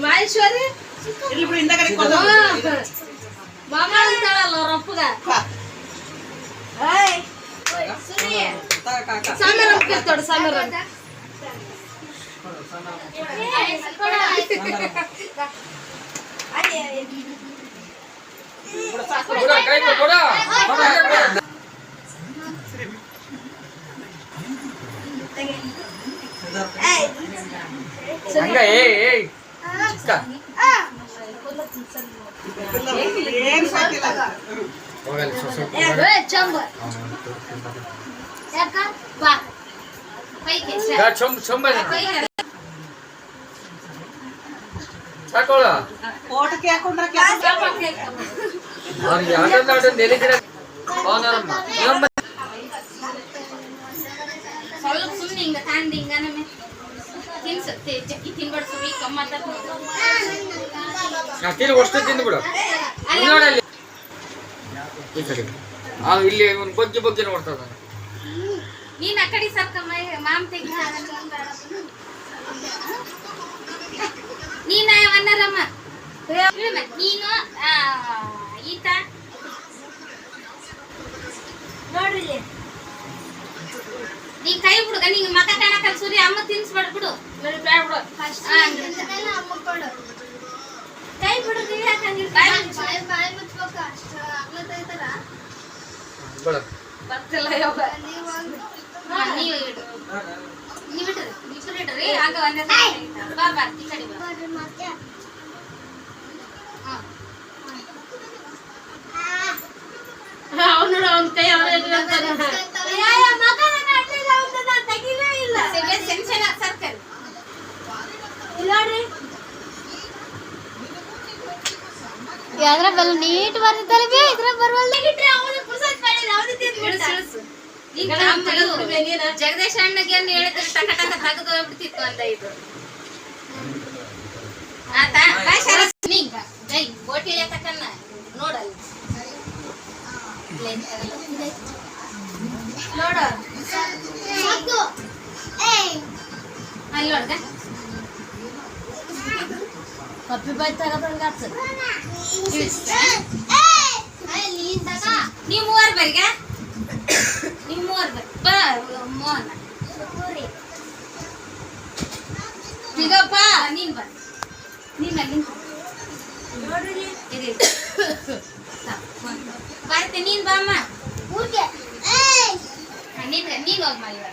ಮಹೇಶ್ವರಿ ಮಾಮ ಅಂತಾಳಲ್ಲ ರಪ್ಪಗ ಸಾಮೇರ ಸಾಮೇರ ಸ್ವಲ್ಪ ಸುಮ್ಮನೆ ಹಿಂಗ ತಾಂಡಿ ಹಿಂಗ ನಮಗೆ ತಿನ್ಸುತ್ತೆ ಚಕ್ಕಿ ತಿನ್ಬಾರ್ದು ಈ ಕಮ್ಮ ಅಷ್ಟು ತಿಂದ್ಬಿಡು ನೋಡಲ್ಲಿ ಈ ಕಡೆ ಇಲ್ಲಿ ಒಂದು ಬಗ್ಗೆ ಬಗ್ಗೆ ನೋಡ್ತದ ನೀನ್ ಆ ಕಡೆ ಸರ್ಕಮ್ಮ ಮಾಮ್ ತೆಗಿ ನೀನ ಅನ್ನರಮ್ಮ ನೀನು ಈತ ನೋಡ್ರಿ ನೀ ಕೈ ಬಿಡುಗ ನಿಂಗೆ ಮಕ ಕಾಣಕಲ್ ಸೂರ್ಯ ಅಮ್ಮ ತಿನ್ಸ್ಬೇಡ ಬಿಡು ಬಿಡು ಅಮ್ಮ ಕೊಡು ಕೈ ಬಿಡು ನೀವು ಯಾಕಂದ್ರೆ ಬಾಯಿ ಮುಚ್ಬೇಕು ಅಷ್ಟು ಅಮ್ಮ ತೆಗಿತಾರ ಬರ್ತಿಲ್ಲ ಯೋಗ ನೀವು ಇಡು ನೀವು ಇಡ್ರಿ ಇಬ್ಬರು ಇಡ್ರಿ ಆಗ ಒಂದೇ ಬಾ ಬಾ ಈ ಕಡೆ ಬಾ ಅವನು ಅವನ ಕೈ ಅವನ ಯಾದ್ರ ಬಲ್ಲ ನೀಟ್ ಬರ್ತಾರೆ ಬೇ ಇದ್ರ ಬರವಲ್ಲ ಜಗದೀಶ್ ಅಣ್ಣಗೆ ಹೇಳಿದ್ರೆ ಟಕ ಟಕ ತೆಗೆದು ಹೋಗ್ಬಿಡ್ತಿತ್ತು ಅಂತ ಇದು ಆತ ಬೋಟಿ ತಕನ್ನ ನೋಡಲ್ಲ ನೋಡ ಅಲ್ಲಿ ನೋಡ್ದ ಕಪ್ಪಿ ಬಾಯ್ ತಗದಂಗ ನೀವು ಮೂವರು ಬರಿಗ ನೀವು ಮೂವರು ಬಾ ಮೋಹನ ಈಗಪ್ಪ ನೀನ್ ಬಾ ನೀನ್ ಅಲ್ಲಿ ಬರ್ತೆ ನೀನ್ ಬಾ ಅಮ್ಮ ನೀನ್ ಹೋಗ್ಮ ಇವಾಗ